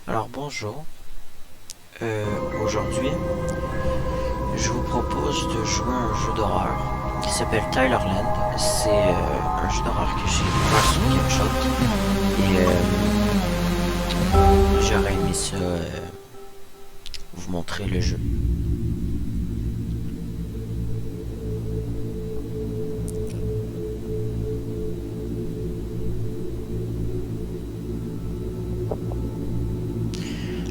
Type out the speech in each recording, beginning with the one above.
Alors bonjour, aujourd'hui je vous propose de jouer à un jeu d'horreur qui s'appelle Tylerland. C'est un jeu d'horreur que j'ai découvert sur Capshot et j'aurais aimé ça vous montrer le jeu.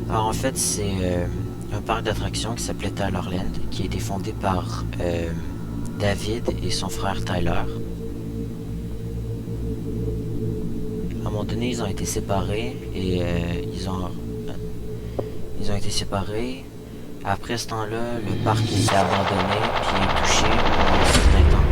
Alors en fait c'est un parc d'attractions qui s'appelait Tylerland, qui a été fondé par David et son frère Tyler. À un moment donné, ils ont été séparés et ils ont été séparés. Après ce temps-là, le parc a été abandonné puis est touché pendant un certain temps.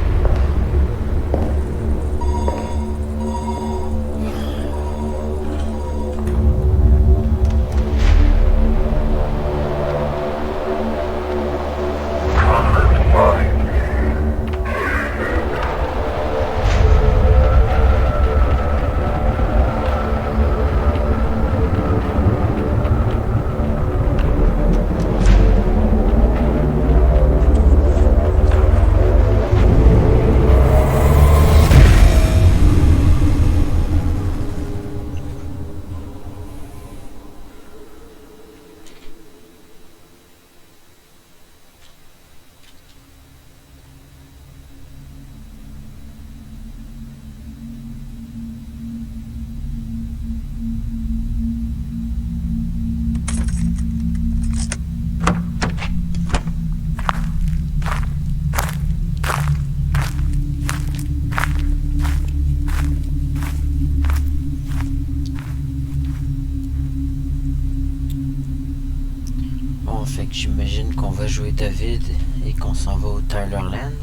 Bon, fait que j'imagine qu'on va jouer David et qu'on s'en va au Tylerland.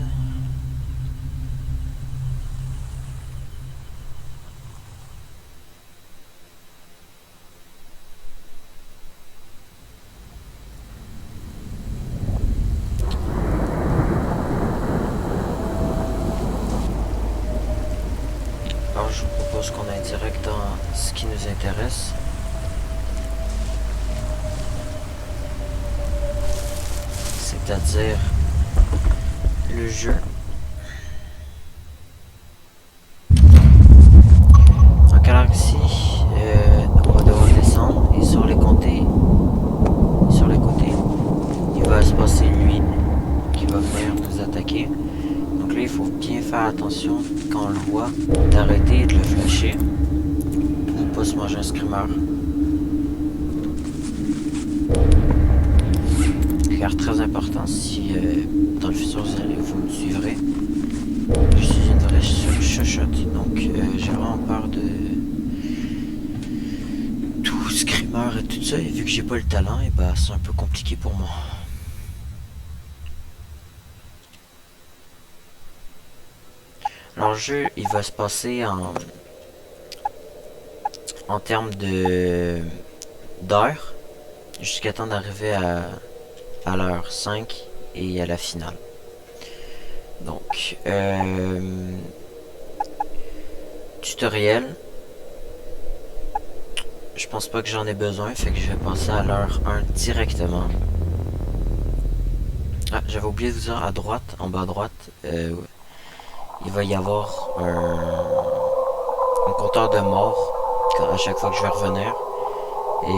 Alors je vous propose qu'on aille direct dans ce qui nous intéresse. C'est-à-dire le jeu. Donc alors ici, on va devoir descendre et sur les côtés, il va se passer lui qui va venir nous attaquer. Donc là, il faut bien faire attention quand on le voit, d'arrêter et de le flasher pour ne pas se manger un screamer. Car très important, si dans le futur vous me suivrez, je suis une vraie chuchote, donc j'ai vraiment peur de tout screamer et tout ça, et vu que j'ai pas le talent, et bah c'est un peu compliqué pour moi. Alors le jeu, il va se passer en termes de d'heure, jusqu'à temps d'arriver à l'heure 5 et à la finale. Donc, tutoriel. Je pense pas que j'en ai besoin, fait que je vais passer à l'heure 1 directement. Ah, j'avais oublié de vous dire, à droite, en bas à droite, il va y avoir un compteur de morts à chaque fois que je vais revenir. Et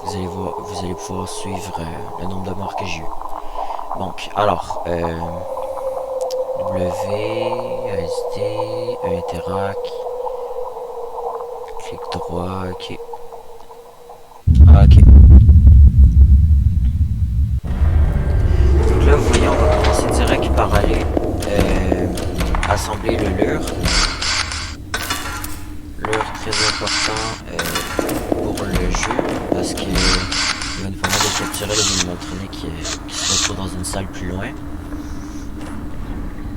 vous allez pouvoir suivre le nombre de morts que j'ai eu. Donc, alors, W, ASD, Interac, clic droit, ok. Ah, ok. Donc là, vous voyez, on va commencer direct par aller assembler le lure. Lure très important pour le jeu, parce qu'il va nous permettre de capturer les animatroniques qui se retrouvent dans une salle plus loin.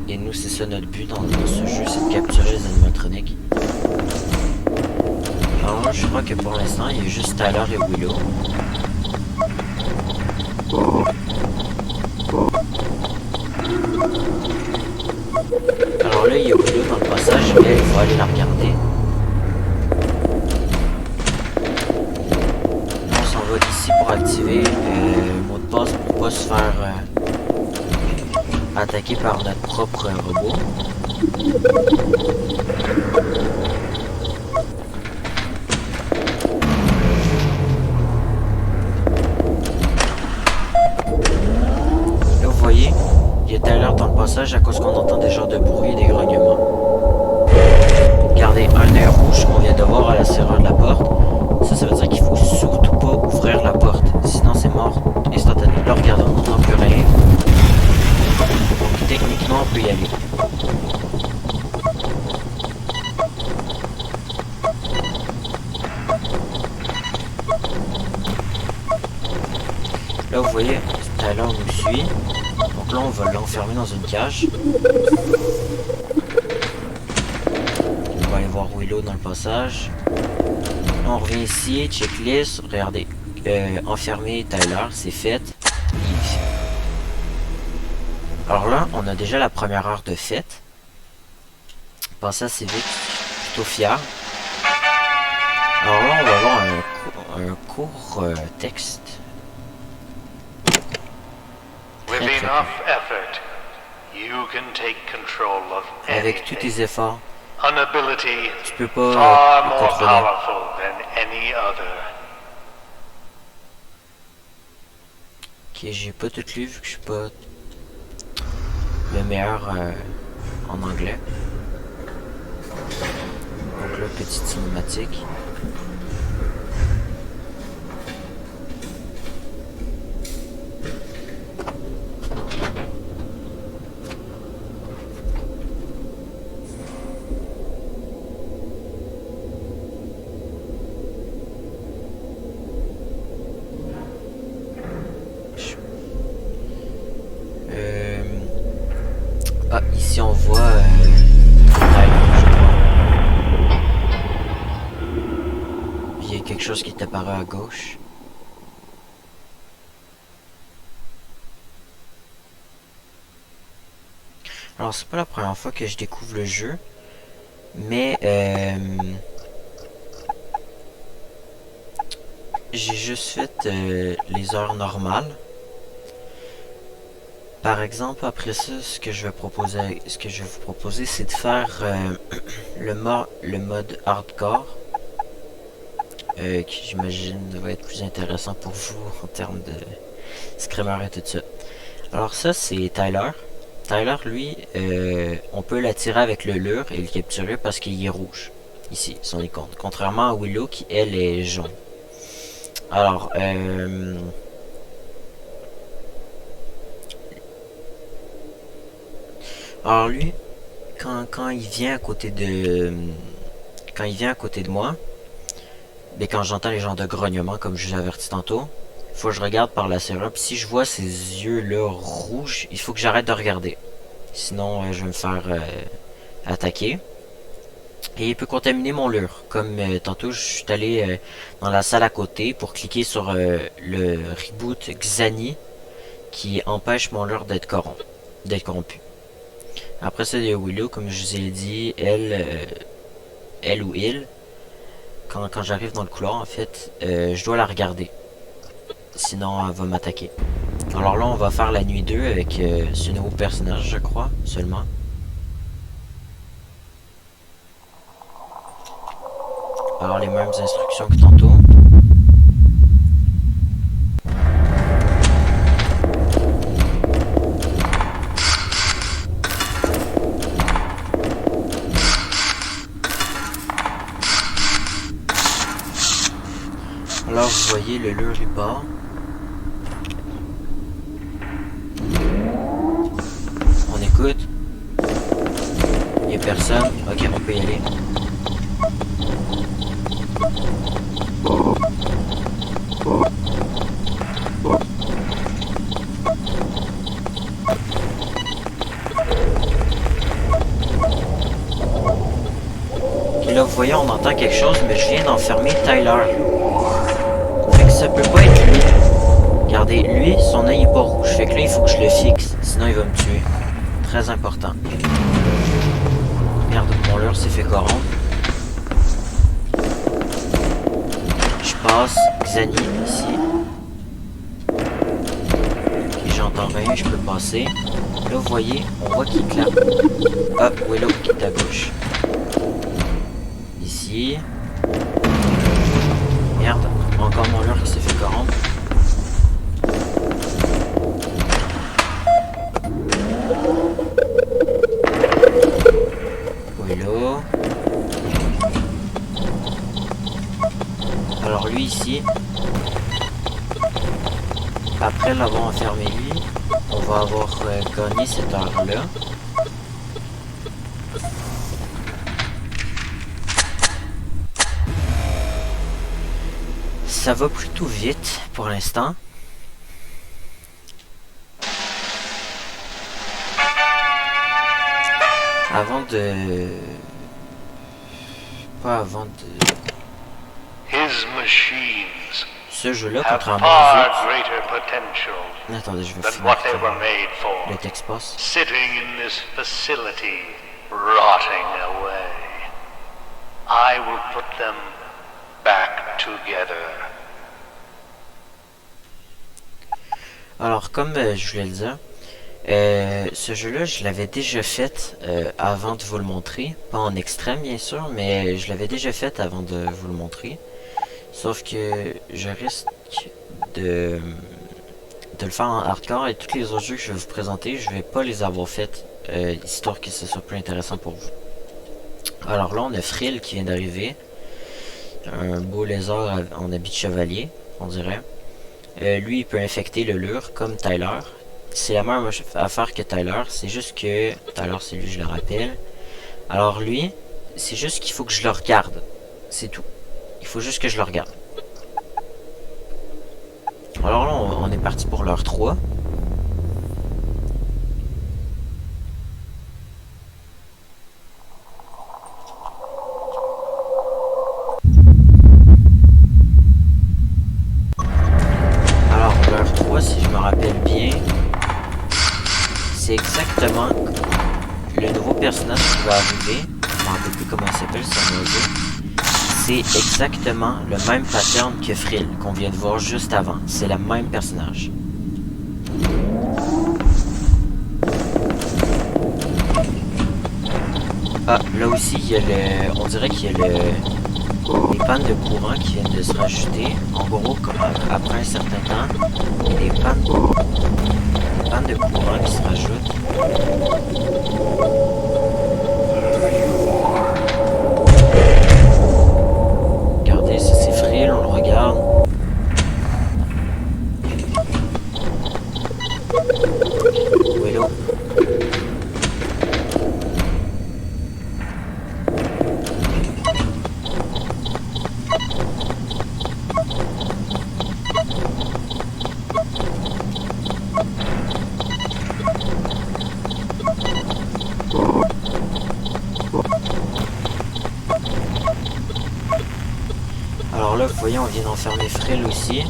Et nous, c'est ça notre but dans ce jeu, c'est de capturer les animatroniques. Alors moi, je crois que pour l'instant, il y a juste Tyler et Willow. Alors là, il y a Willow dans le passage, mais il faut aller la regarder. ici pour activer le mot de passe pour pas se faire attaquer par notre propre robot. Là vous voyez, il y a Tyler dans le passage à cause qu'on entend des genres de bruit et des grognements. Regardez, un œil rouge qu'on vient de voir à la serrure de la porte. Ça veut dire qu'il faut surtout pas ouvrir la porte, sinon c'est mort instantanément. Là regardez, on n'entend plus rien. Donc techniquement on peut y aller. Là vous voyez, Tyler nous suit. Donc là on va l'enfermer dans une cage. On va aller voir Willow dans le passage. Là on revient ici, checklist, regardez. Enfermer Tyler, c'est fait. Alors là, on a déjà la première heure de fête. Passez assez vite, plutôt fier. Alors là, on va avoir un court texte. With enough effort, you can take control of avec tous tes efforts, an ability tu peux pas far more contrôler. powerful than any other. Ok, j'ai pas tout lu vu que je suis pas le meilleur en anglais. Donc là, petite cinématique. Ah, ici on voit Tyler, je crois. Il y a quelque chose qui t'apparaît à gauche. Alors c'est pas la première fois que je découvre le jeu, mais j'ai juste fait les heures normales. Par exemple, après ça, ce que je vais vous proposer, c'est de faire le mode hardcore, qui j'imagine va être plus intéressant pour vous en termes de screamer et tout ça. Alors ça, c'est Tyler. Tyler, lui, on peut l'attirer avec le lure et le capturer parce qu'il est rouge. Ici, son icône. Contrairement à Willow qui, elle, est jaune. Alors, lui, quand il vient à côté de moi, mais quand j'entends les genres de grognements comme je vous ai averti tantôt, il faut que je regarde par la serrure. Puis si je vois ces yeux là rouges, il faut que j'arrête de regarder. Sinon, je vais me faire attaquer. Et il peut contaminer mon lure. Comme tantôt, je suis allé dans la salle à côté pour cliquer sur le reboot Xani qui empêche mon lure d'être corrompu. Après ça, il y a Willow, comme je vous ai dit, elle ou il, quand j'arrive dans le couloir, en fait, je dois la regarder. Sinon, elle va m'attaquer. Alors là, on va faire la nuit 2 avec ce nouveau personnage, je crois, seulement. Alors, les mêmes instructions que tantôt. Alors vous voyez le lure il part. On écoute. Il n'y a personne. Ok, on peut y aller. Et là vous voyez on entend quelque chose mais je viens d'enfermer Tyler. Ça peut pas être lui. Regardez, lui, son œil est pas rouge. Fait que là, il faut que je le fixe. Sinon, il va me tuer. Très important. Merde, mon leurre s'est fait corrompre. Je passe Xani ici. j'entends rien, je peux passer. Là, vous voyez, on voit qu'il clappe. Hop, Willow qui est à gauche. Ici. Merde, encore mon leurre qui s'est fait corrompre. Willow. Alors lui ici. Après l'avoir enfermé lui, on va avoir gagné cette heure-là. Ça va plutôt vite pour l'instant. Avant de... Pas avant de... His machines Ce jeu-là, have contrairement aux far autres... greater potential Attendez, je vais than finir what they were made le for. texte passe. Sitting in this facility, rotting away. I will put them back together. Alors, comme je voulais le dire, ce jeu-là, je l'avais déjà fait avant de vous le montrer. Pas en extrême, bien sûr, mais je l'avais déjà fait avant de vous le montrer. Sauf que je risque de le faire en hardcore et tous les autres jeux que je vais vous présenter, je vais pas les avoir faits, histoire que ce soit plus intéressant pour vous. Alors là, on a Frill qui vient d'arriver. Un beau lézard en habit de chevalier, on dirait. Lui, il peut infecter le lure comme Tyler. C'est la même affaire que Tyler, c'est juste que... Tyler, c'est lui, je le rappelle. Alors lui, c'est juste qu'il faut que je le regarde. C'est tout. Il faut juste que je le regarde. Alors là, on est parti pour l'heure 3. Alors, l'heure 3, si je me rappelle bien, c'est exactement le nouveau personnage qui va arriver. Je ne me rappelle plus comment il s'appelle, c'est un oiseau. C'est exactement le même pattern que Frill, qu'on vient de voir juste avant. C'est le même personnage. Ah, là aussi, il y a le... On dirait qu'il y a les pannes de courant qui viennent de se rajouter. En gros, comme après un certain temps, il y a des pannes de courant qui se rajoutent. Regardez, ça c'est Frill, on le regarde. Willow. Alors là, vous voyez, on vient d'enfermer Frill aussi.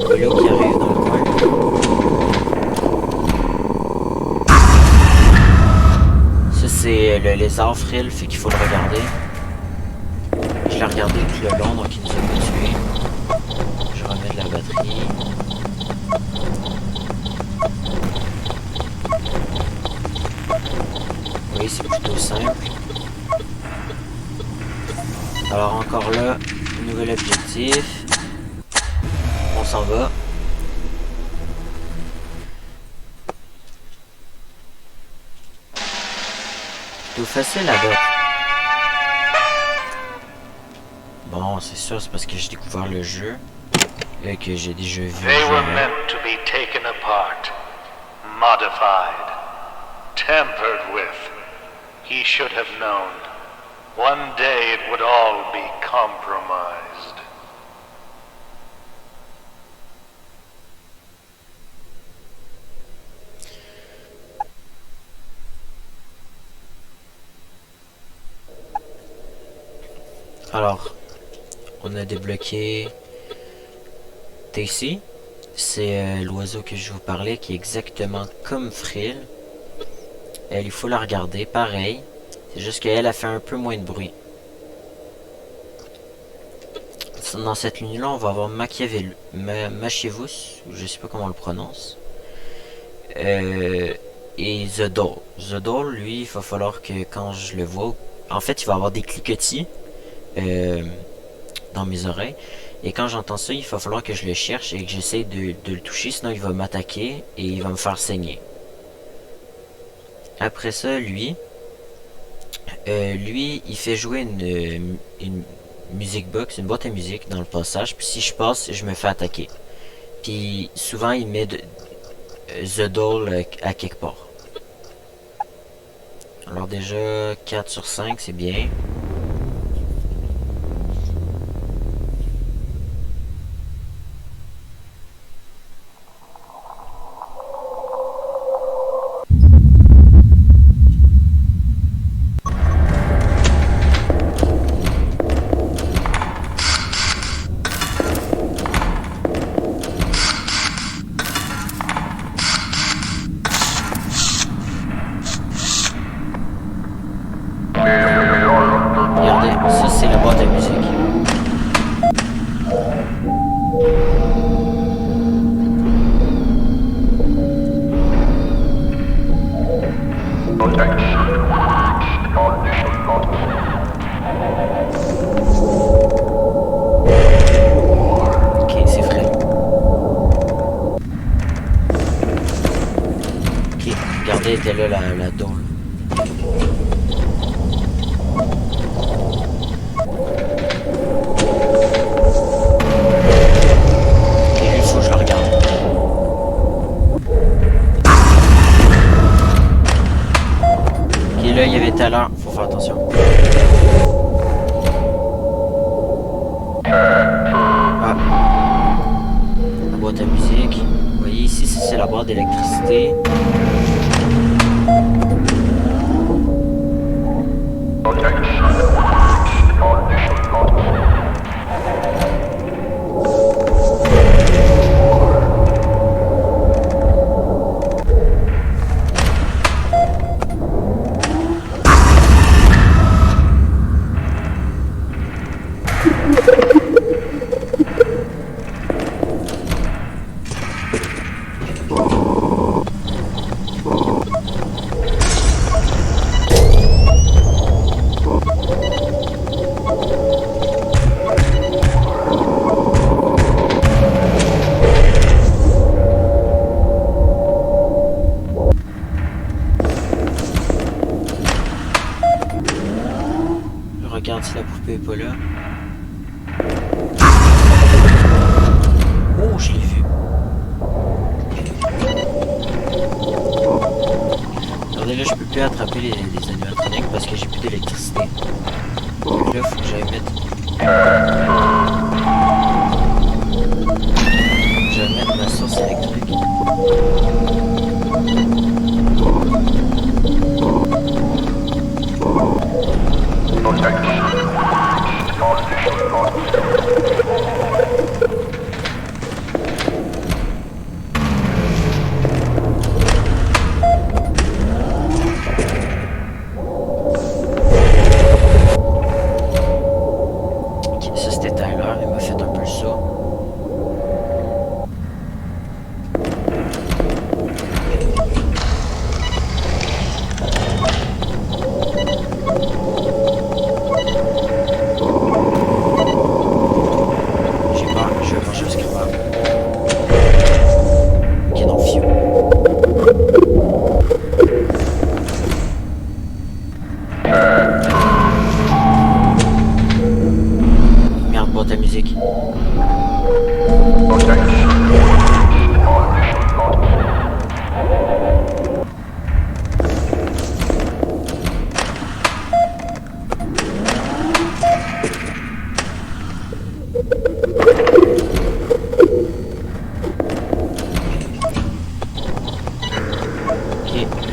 Willow qui arrive dans le coin. Ça, c'est le lézard Frill, fait qu'il faut le regarder. Je l'ai regardé tout le long, donc il nous a pas tué. Je remets de la batterie. Oui, c'est plutôt simple. Alors encore là, nouvel objectif. On s'en va. Plutôt facile à battre. Bon, c'est sûr, c'est parce que j'ai découvert le jeu et que j'ai déjà vu le They jeu. were meant to be taken apart, modified, tampered with. He should have known. One day it would all be compromised. Alors, on a débloqué Tacy. C'est l'oiseau que je vous parlais qui est exactement comme Frill. Elle, il faut la regarder, pareil. C'est juste qu'elle a fait un peu moins de bruit. dans cette ligne-là, on va avoir Machievous, je sais pas comment on le prononce. Et The Doll. The Doll, lui, il va falloir que quand je le vois, en fait, il va avoir des cliquetis dans mes oreilles. Et quand j'entends ça, il va falloir que je le cherche et que j'essaie de le toucher, sinon il va m'attaquer et il va me faire saigner. Après ça, lui, il fait jouer une music box, une boîte à musique dans le passage. Puis si je passe, je me fais attaquer. Puis souvent, il met The Doll à quelque part. Alors déjà, 4 sur 5, c'est bien. Regardez, ça c'est la boîte à musique. Ok, c'est frais. Ok, regardez, était là la Doll. Là, il y avait tout à l'heure, faut faire attention. Ah. La boîte à musique. Vous voyez ici, c'est la boîte d'électricité. Regarde si la poupée est pas là. Oh, je l'ai vu. Regardez là, je peux plus attraper les animatroniques parce que j'ai plus d'électricité. Donc là, faut que j'aille mettre... Je vais mettre ma source électrique. Ça c'était Tyler, il m'a fait un peu ça. J'ai peur, je vais manger un scrapper. Ok, non, fiu. Merde, boîte à musique. Ok,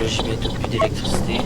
là j'ai bientôt plus d'électricité.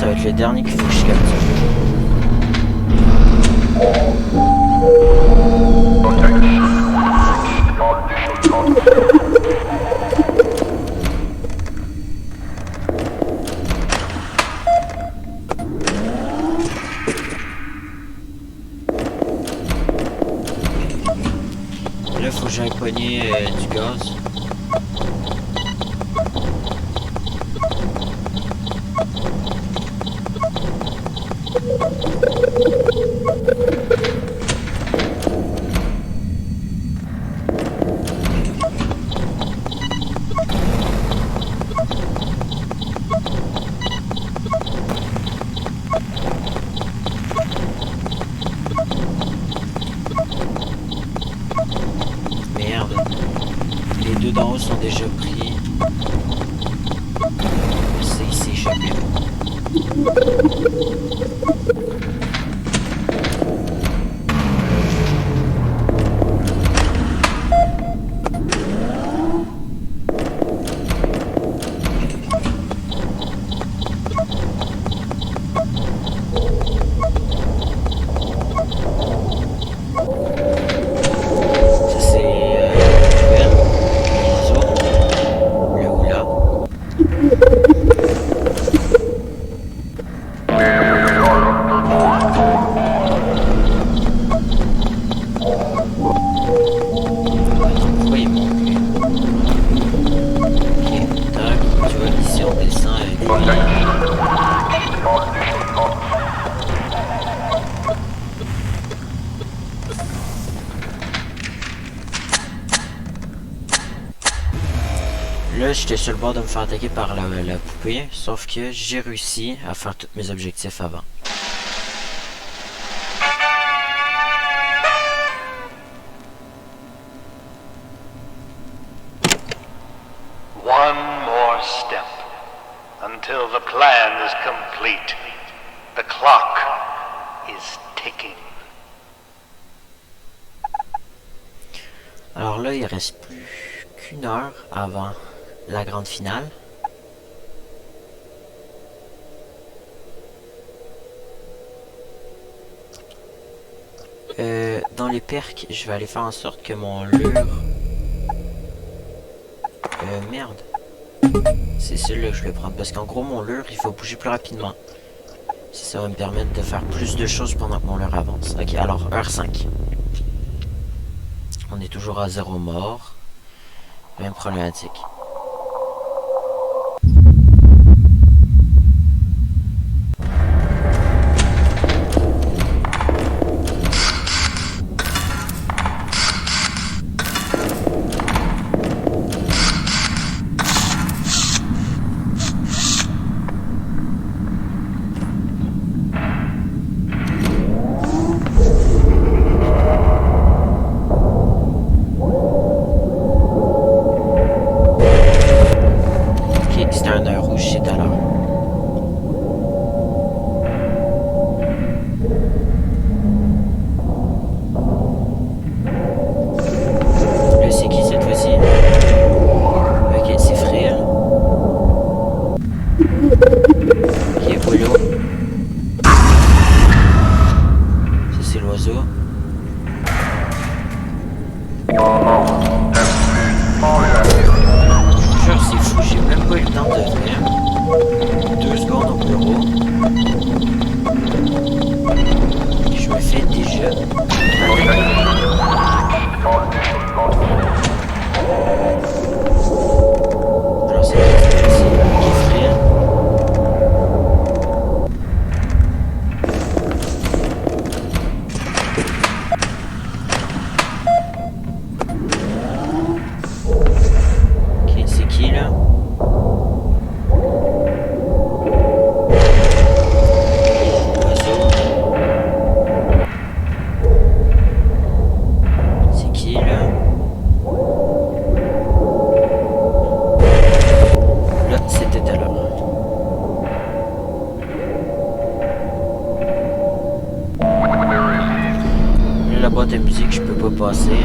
ça va être le dernier qu'il faut que je capture. Là, faut que j'aille pogner du gaz. Merde. Les deux d'en haut sont déjà pris. Il s'est échappé. Là, j'étais sur le bord de me faire attaquer par la poupée, sauf que j'ai réussi à faire tous mes objectifs avant. One more step until the plan is complete. The clock is ticking. Alors là, il reste plus qu'une heure avant la grande finale. Dans les perks, je vais aller faire en sorte que mon lure... merde. C'est celui-là que je vais prendre. Parce qu'en gros, mon lure, il faut bouger plus rapidement. Ça va me permettre de faire plus de choses pendant que mon lure avance. Ok, alors, heure 5. On est toujours à 0 mort. Même problématique. Passer.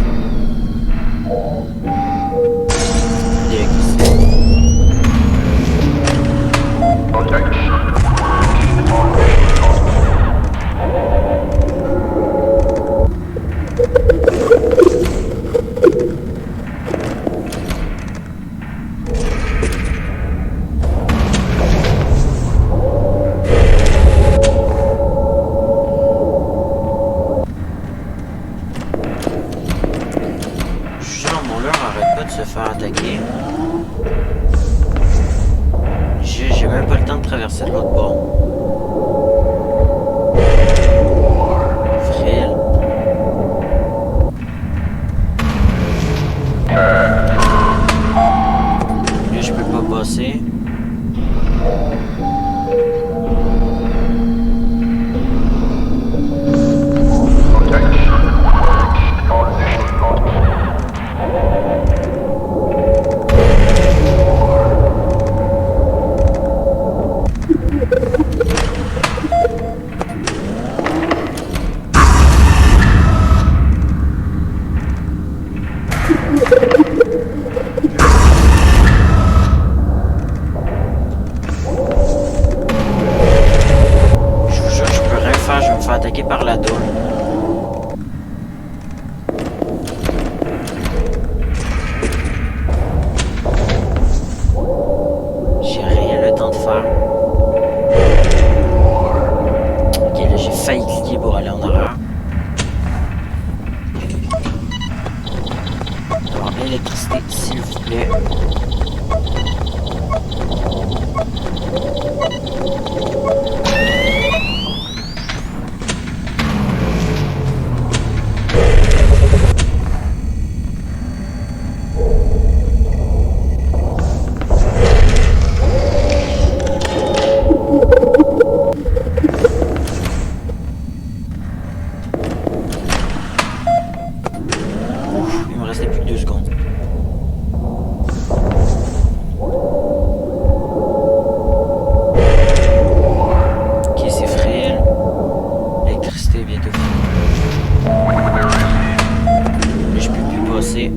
bon. Frill. Lui, je peux pas passer. Je vous jure, je peux rien faire, je vais me faire attaquer par la doule. J'ai rien le temps de faire. Ok, là j'ai failli cliquer pour aller en arrière. Alors, l'électricité, s'il vous plaît. Il me restait plus que 2 secondes. Ok, c'est frêle. L'électricité est bientôt finie. Là, je peux plus passer.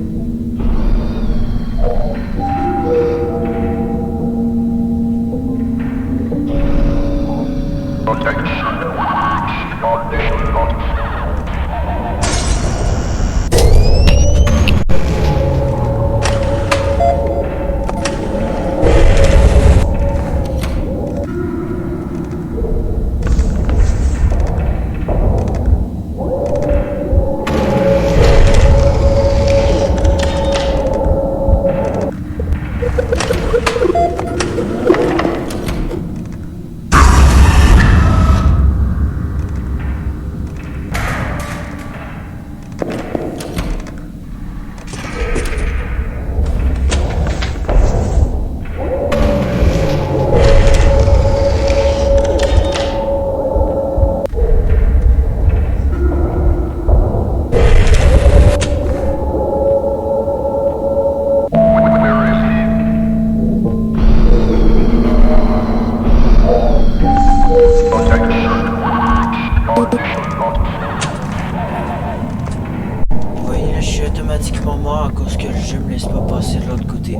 Vous voyez, là, je suis automatiquement mort à cause que le jeu me laisse pas passer de l'autre côté.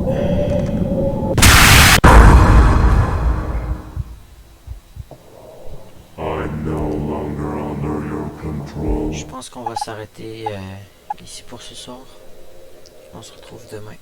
Je pense qu'on va s'arrêter ici pour ce soir. On se retrouve demain.